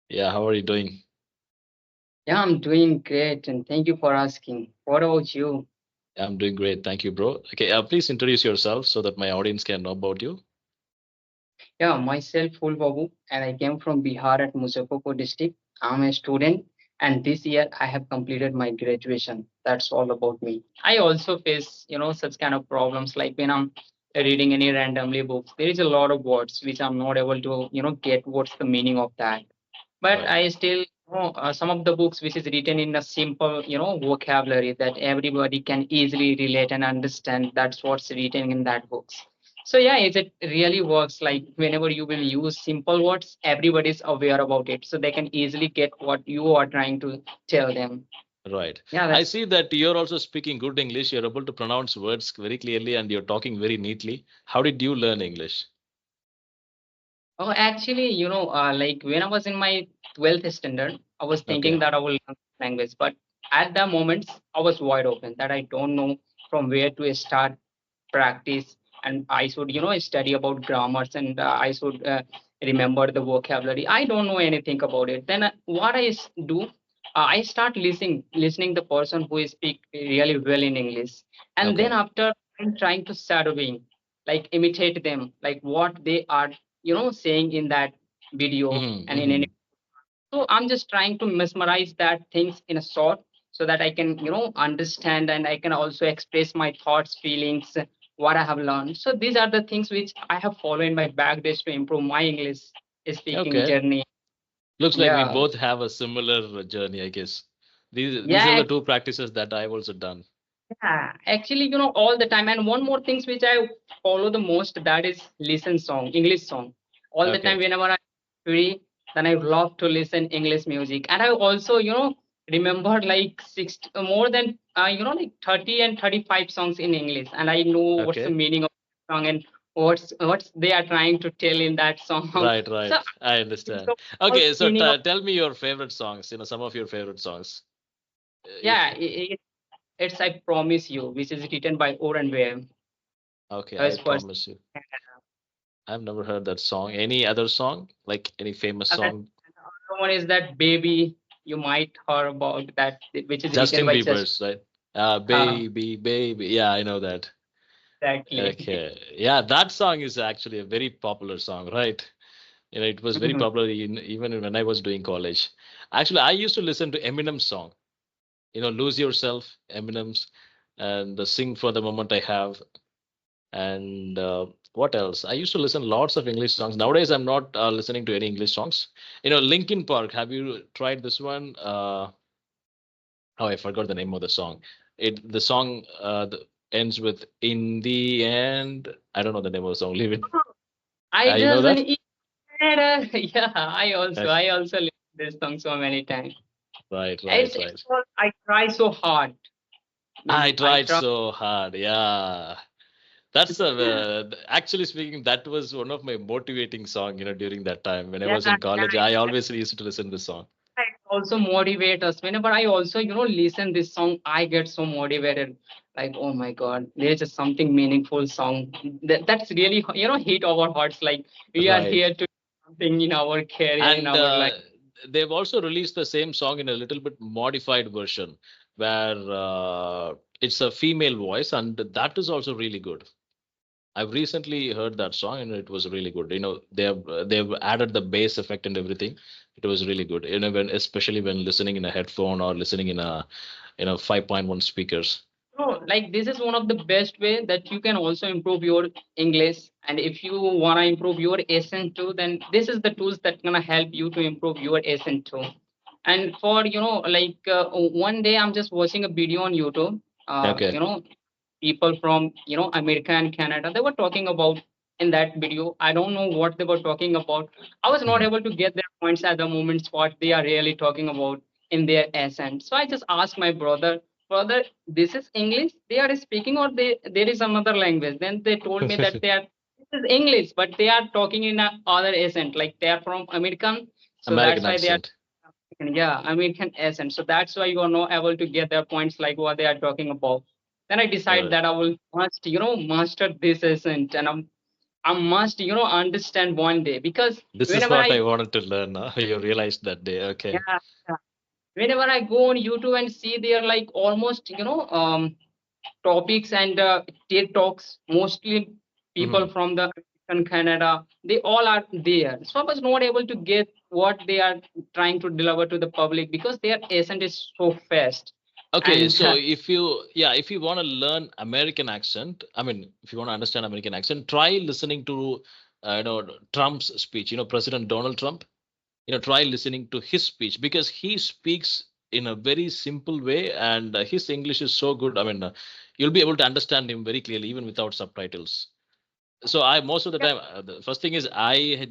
Yeah, how are you doing? Yeah, I'm doing great, and thank you for asking. What about you? I'm doing great. Thank you, bro. Okay, please introduce yourself so that my audience can know about you. Yeah, myself, Full Babu, and I came from Bihar at Muzaffarpur district. I'm a student, and this year I have completed my graduation. That's all about me. I also face, such kind of problems like when I'm reading any randomly books, there is a lot of words which I'm not able to, get what's the meaning of that. But Right. I still some of the books which is written in a simple vocabulary that everybody can easily relate and understand. That's what's written in that books. So yeah, it really works. Like whenever you will use simple words, everybody's aware about it, so they can easily get what you are trying to tell them. Right. Yeah, I that's. see that you're also speaking good English. You're able to pronounce words very clearly and you're talking very neatly. How did you learn English? Oh, actually, like when I was in my 12th standard, I was thinking Okay. that I will learn language, but at the moment, I was wide open that I don't know from where to start practice, and I should, study about grammars, and I should remember the vocabulary. I don't know anything about it. Then what do, I start listening the person who is speak really well in English, and then Okay. after I'm trying to shadowing, like imitate them, like what they are saying in that video Hmm. and in any. So I'm just trying to mesmerize that things in a short so that I can understand, and I can also express my thoughts, feelings, what I have learned. So these are the things which I have followed in my back days to improve my English speaking Okay. journey. Looks like we Yeah. both have a similar journey, I guess. These are Yeah. the two practices that I've also done. Yeah, actually, all the time. And one more things which I follow the most, that is listen song, English song. All the time, Okay. whenever I'm free, then I love to listen English music. And I also, remember like more than, like 30 and 35 songs in English. And I know what's the Okay. meaning of the song and what's they are trying to tell in that song. Right, So, right. I so understand. all Okay, so meaning of, tell me your favorite songs, some of your favorite songs. If yeah, it's I Promise You, which is written by Oren Graham. Okay, I His first. promise you. I've never heard that song. Any other song? Like any famous And then song? the other one is that Baby. You might heard about that, which is written Justin by just. Bieber's, right? Uh, Baby, baby. Yeah, I know that. exactly. Okay. Yeah, that song is actually a very popular song, right? It was very Mhm. popular even when I was doing college. Actually, I used to listen to Eminem's song, Lose Yourself, Eminem's, and the Sing for the Moment I Have. And what else? I used to listen lots of English songs. Nowadays, I'm not listening to any English songs. Linkin Park. Have you tried this one? Oh, I forgot the name of the song. The song ends with "In the end." I don't know the name of the song. Leave it. I You know doesn't that? eat better. Yeah, I Uh, also I also listen this song so many times. right, right, It's right. all, I try so hard. I I tried try. so hard. Yeah. Actually speaking, that was one of my motivating song, during that time when I Yeah, was in yeah. college. I always used to listen to this song. It also motivate us. Whenever I also, listen this song, I get so motivated. Like, oh my God, there's just something meaningful song that's really, hit our hearts. Like we are Right. here to do something in our career, in And our life. they've also released the same song in a little bit modified version where it's a female voice, and that is also really good. I've recently heard that song and it was really good. They've added the bass effect and everything. It was really good. Especially when listening in a headphone or listening in a 5.1 speakers. No, like this is one of the best way that you can also improve your English. And if you wanna improve your accent too, then this is the tools that gonna help you to improve your accent too. And for like one day I'm just watching a video on YouTube. Okay. People from America and Canada, they were talking about in that video. I don't know what they were talking about. I was not Mhm. able to get their points at the moments what they are really talking about in their accent. So I just asked my brother, this is English they are speaking, or there is another language? Then they told me that they are, this is English, but they are talking in a other accent, like they are from American. So that's American why they are, accent. yeah, American accent. So that's why you are not able to get their points like what they are talking about. Then I decide Uh, that I will must, master this accent, and I must, understand one day, because This is whenever what I, I wanted to learn. You realized that day. Okay. yeah, yeah, whenever I go on YouTube and see there like almost, topics and TED talks, mostly people Hmm. from the American Canada, they all are there. So I was not able to get what they are trying to deliver to the public because their accent is so fast. Okay, And so if you want to learn American accent, I mean, if you want to understand American accent, try listening to, Trump's speech. President Donald Trump. Try listening to his speech because he speaks in a very simple way, and his English is so good. I mean, you'll be able to understand him very clearly even without subtitles. So I most of the time, the first thing is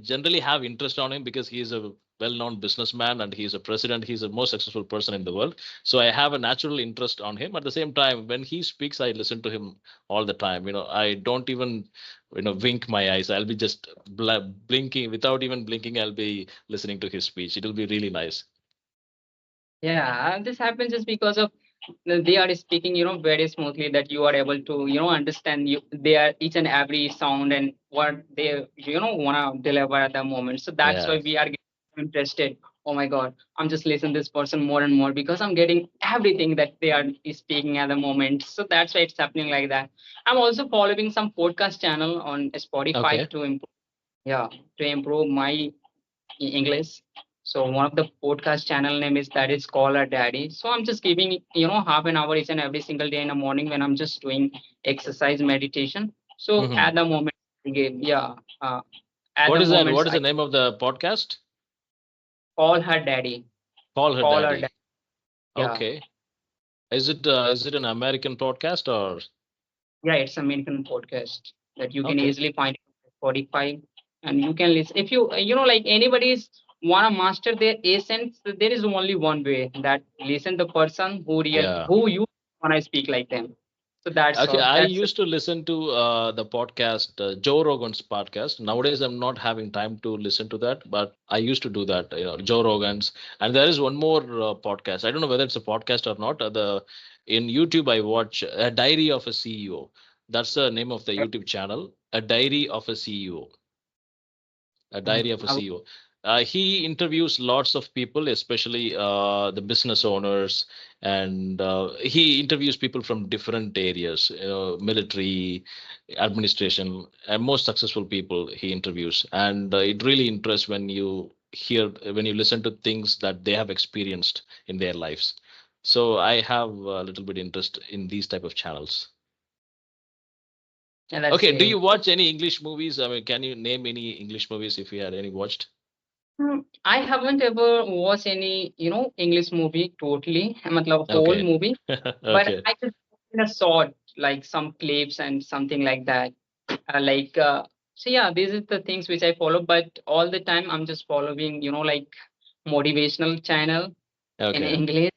generally have interest on him because he is a well-known businessman and he's a president. He's the most successful person in the world. So I have a natural interest on him. At the same time, when he speaks, I listen to him all the time. I don't even, wink my eyes. I'll be just blinking without even blinking. I'll be listening to his speech. It'll be really nice. yeah, this happens just because of they are speaking, very smoothly, that you are able to, understand their each and every sound and what they, want to deliver at the moment. So that's Yeah. why we are getting interested. Oh my God, I'm just listening to this person more and more because I'm getting everything that they are speaking at the moment. So that's why it's happening like that. I'm also following some podcast channel on Spotify Okay. to improve, yeah, to improve my English. So one of the podcast channel name is that is Caller Daddy. So I'm just giving, half an hour each and every single day in the morning when I'm just doing exercise meditation. So Hmm. at the moment, I give, yeah, at What the is that? moments What is I the name of the podcast? call her daddy, Call Her call her Daddy. daddy. Yeah, Okay. Is it an American podcast or? yeah, it's American podcast that you can Okay. easily find it on Spotify, and you can listen. If you, like anybody's want to master their essence, there is only one way, that listen the person Yeah. who you want to speak like them. So that's Okay, all. I That's used to listen to the podcast, Joe Rogan's podcast. Nowadays, I'm not having time to listen to that, but I used to do that, Joe Rogan's. And there is one more podcast. I don't know whether it's a podcast or not. The in YouTube, I watch A Diary of a CEO. That's the name of the YouTube channel, A Diary of a CEO. A Diary of a I CEO. He interviews lots of people, especially the business owners, and he interviews people from different areas, military, administration, and most successful people he interviews. And it really interests when you listen to things that they have experienced in their lives. So I have a little bit interest in these type of channels. yeah, that's Okay, do you great. watch any English movies? I mean, can you name any English movies if you had any watched? I haven't ever watched any, English movie totally, matlab whole Okay. movie, but Okay. I just in a short, like some clips and something like that. Like so yeah, these are the things which I follow, but all the time I'm just following, like motivational channel in Okay. English.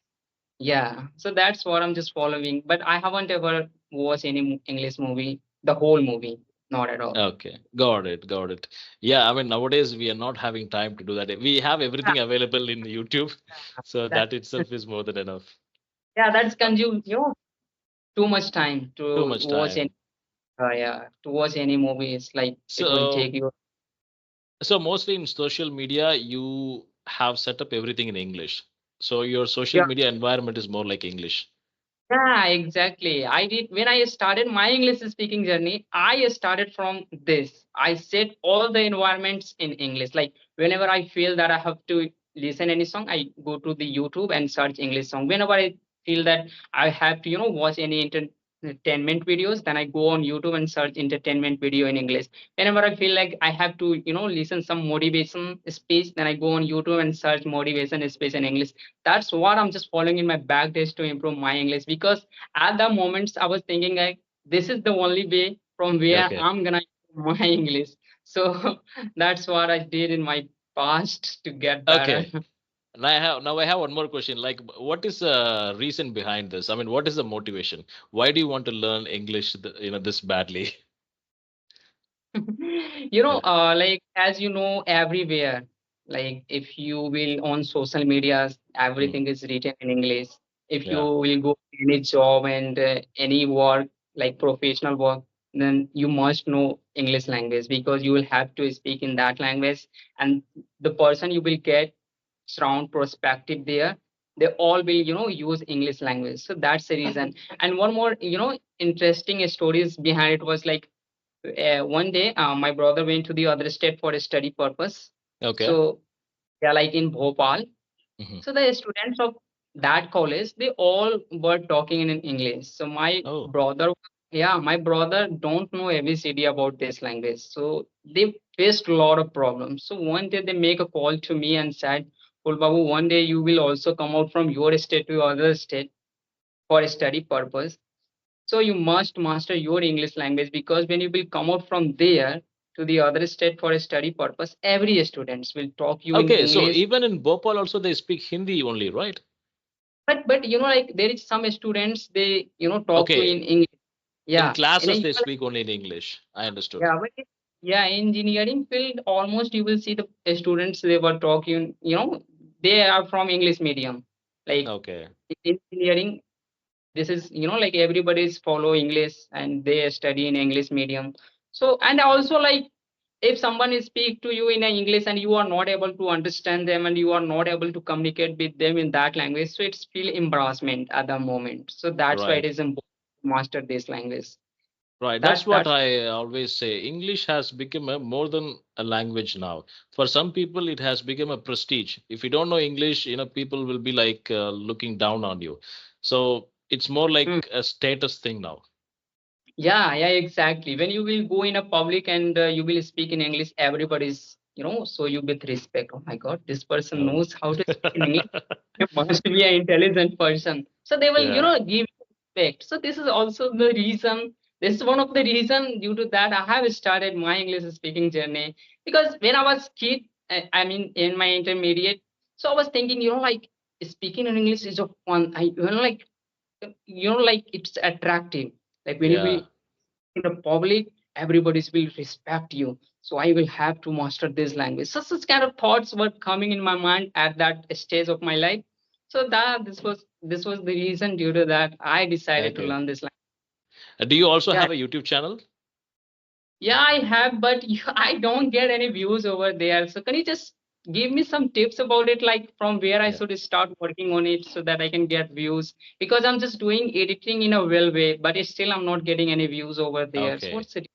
Yeah, so that's what I'm just following, but I haven't ever watched any English movie, the whole movie, not at all. Okay. Got it. Got it. Yeah. I mean, nowadays we are not having time to do that. We have Yeah, everything available in YouTube. So that that itself is more than enough. yeah, that's consumed, too much time Too to much watch any time. yeah, to watch any movie. It's like it will take So, you. so mostly in social media, you have set up everything in English. So your social Yeah, media environment is more like English. yeah, exactly. I did when I started my English speaking journey. I started from this. I set all the environments in English. Like whenever I feel that I have to listen any song, I go to the YouTube and search English song. Whenever I feel that I have to, watch any entertainment videos, then I go on YouTube and search entertainment video in English. Whenever I feel like I have to, listen some motivation speech, then I go on YouTube and search motivation speech in English. That's what I'm just following in my back days to improve my English, because at the moments I was thinking like this is the only way from where Okay. I'm gonna improve my English. So that's what I did in my past to get better. Okay. Now I have one more question. Like, what is the reason behind this? I mean, what is the motivation? Why do you want to learn English, this badly? Like as you know, everywhere, like if you will on social medias, Hmm. everything is written in English. If you Yeah. will go to any job and any work, like professional work, then you must know English language, because you will have to speak in that language, and the person you will get surround perspective there, they all will use English language. So that's the reason. And one more interesting stories behind it was like, one day my brother went to the other state for a study purpose. Okay. So yeah, like in Bhopal. Mhm. So the students of that college, they all were talking in English. So my Oh, brother, yeah, my brother don't know ABCD about this language. So they faced a lot of problems. So one day they make a call to me and said, "Well, Babu, one day you will also come out from your state to other state for a study purpose. So you must master your English language, because when you will come out from there to the other state for a study purpose, every students will talk you in okay. So English." even in Bhopal also they speak Hindi only, right? But like there is some students, they talk to Okay. in English. In Yeah, and classes then, they speak only in English. I understood. yeah, but yeah, engineering field, almost you will see the students, they were talking, they are from English medium. Like Okay. in engineering, this is like everybody's follow English and they study in English medium. So, and also like, if someone is speak to you in a English and you are not able to understand them and you are not able to communicate with them in that language, so it's feel embarrassment at the moment. So that's why it Right. is important to master this language. Right. That's That what that's I always say. English has become a more than a language now. For some people, it has become a prestige. If you don't know English, people will be like looking down on you. So it's more like mm, a status thing now. yeah, exactly. When you will go in a public and you will speak in English, everybody's so you with respect. Oh my God, this person Oh. knows how to speak in English. You must be an intelligent person. So they will, Yeah. give respect. So this is also the reason. This is one of the reason, due to that I have started my English speaking journey. Because when I was kid, I mean in my intermediate, so I was thinking, like speaking in English is a fun. Like like it's attractive. Like when you will Yeah. in the public, everybody will respect you. So I will have to master this language. So such kind of thoughts were coming in my mind at that stage of my life. So that this was the reason, due to that I decided to Okay. learn this language. Do you also Yeah, have a YouTube channel? yeah, I have, but I don't get any views over there. So can you just give me some tips about it, like from where I Yeah. should start working on it so that I can get views? Because I'm just doing editing in a well way, but it's still I'm not getting any views over there. So Okay. what's it?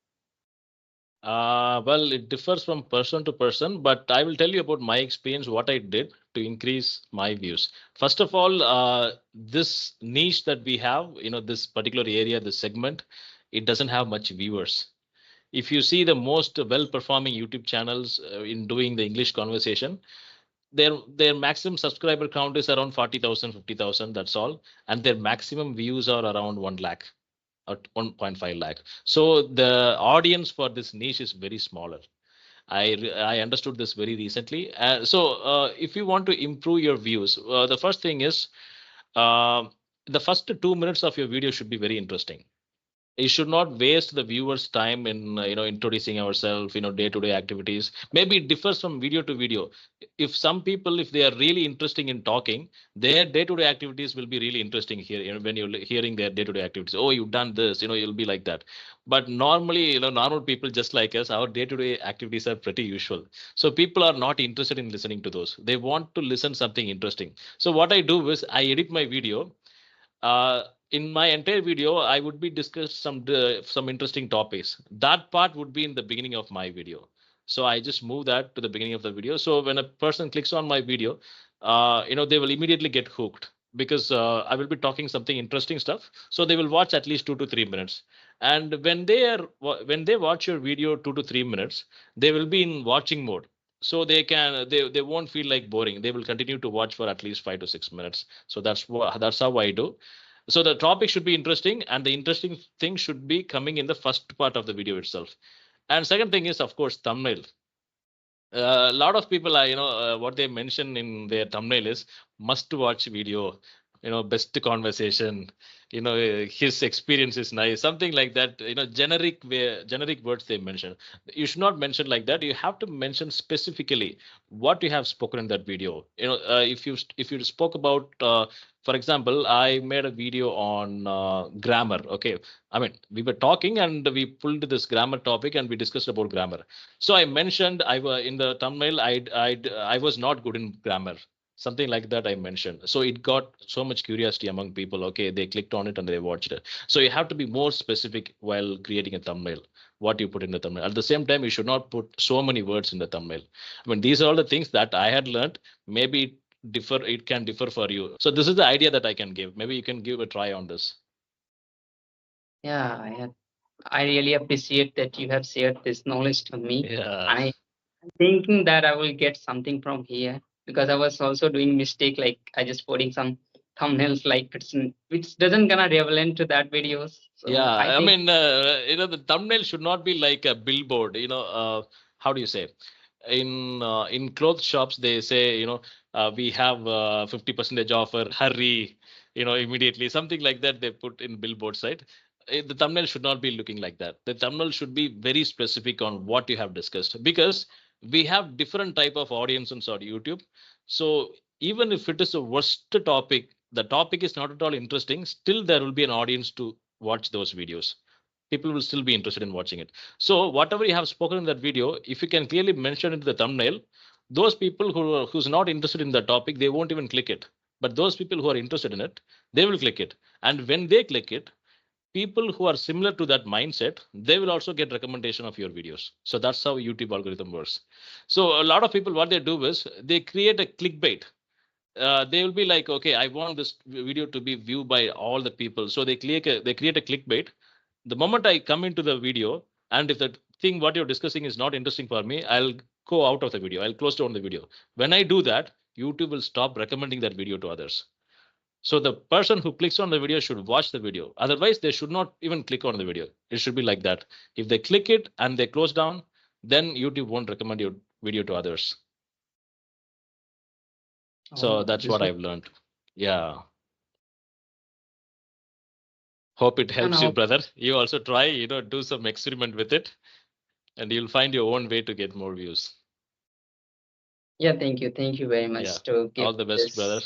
Well, it differs from person to person, but I will tell you about my experience, what I did to increase my views. First of all, this niche that we have, this particular area, this segment, it doesn't have much viewers. If you see the most well-performing YouTube channels in doing the English conversation, their maximum subscriber count is around 40,000, 50,000. That's all, and their maximum views are around 1 lakh or 1.5 lakh. So the audience for this niche is very smaller. I understood this very recently. So if you want to improve your views, the first thing is uh, the first 2 minutes of your video should be very interesting. You should not waste the viewers time in introducing ourselves, day-to-day activities. Maybe it differs from video to video. If some people, if they are really interesting in talking, their day-to-day activities will be really interesting here, when you're hearing their day-to-day activities. Oh, you've done this, you'll be like that. But normally, normal people just like us, our day-to-day activities are pretty usual. So people are not interested in listening to those. They want to listen something interesting. So what I do is I edit my video. In my entire video, I would be discuss some interesting topics. That part would be in the beginning of my video. So I just move that to the beginning of the video. So when a person clicks on my video, they will immediately get hooked because I will be talking something interesting stuff. So they will watch at least 2 to 3 minutes. And when they watch your video 2 to 3 minutes, they will be in watching mode. So they won't feel like boring. They will continue to watch for at least 5 to 6 minutes. So that's how I do. So the topic should be interesting, and the interesting thing should be coming in the first part of the video itself. And second thing is, of course, thumbnail. A lot of people are, what they mention in their thumbnail is must watch video. best conversation, his experience is nice, something like that, generic words they mention. You should not mention like that. You have to mention specifically what you have spoken in that video. If you spoke about, for example, I made a video on grammar. Okay, I mean, we were talking and we pulled this grammar topic and we discussed about grammar. So I mentioned in the thumbnail, I was not good in grammar, something like that I mentioned. So it got so much curiosity among people. Okay, they clicked on it and they watched it. So you have to be more specific while creating a thumbnail, what you put in the thumbnail. At the same time, you should not put so many words in the thumbnail. I mean, these are all the things that I had learned. Maybe it can differ for you. So this is the idea that I can give. Maybe you can give a try on this. Yeah, I really appreciate that you have shared this knowledge to me. Yeah. I'm thinking that I will get something from here, because I was also doing mistake, like I just putting some thumbnails like which doesn't gonna relevant to that videos. So Yeah, I I think mean, the thumbnail should not be like a billboard. How do you say? In clothes shops, they say, we have 50% offer, hurry, immediately, something like that. They put in billboard side. The thumbnail should not be looking like that. The thumbnail should be very specific on what you have discussed, because we have different type of audiences on YouTube. So even if it is a worst topic, the topic is not at all interesting, still there will be an audience to watch those videos. People will still be interested in watching it. So whatever you have spoken in that video, if you can clearly mention it in the thumbnail, those people who's not interested in the topic, they won't even click it. But those people who are interested in it, they will click it. And when they click it, people who are similar to that mindset, they will also get recommendation of your videos. So that's how YouTube algorithm works. So a lot of people, what they do is they create a clickbait. They will be like, okay, I want this video to be viewed by all the people. So they create a clickbait. The moment I come into the video, and if the thing what you're discussing is not interesting for me, I'll go out of the video. I'll close down the video. When I do that, YouTube will stop recommending that video to others. So the person who clicks on the video should watch the video. Otherwise, they should not even click on the video. It should be like that. If they click it and they close down, then YouTube won't recommend your video to others. So that's what I've learned. Yeah. Hope it helps you, brother. You also try, do some experiment with it, and you'll find your own way to get more views. Yeah, thank you very much. Yeah. To give All the best, brother.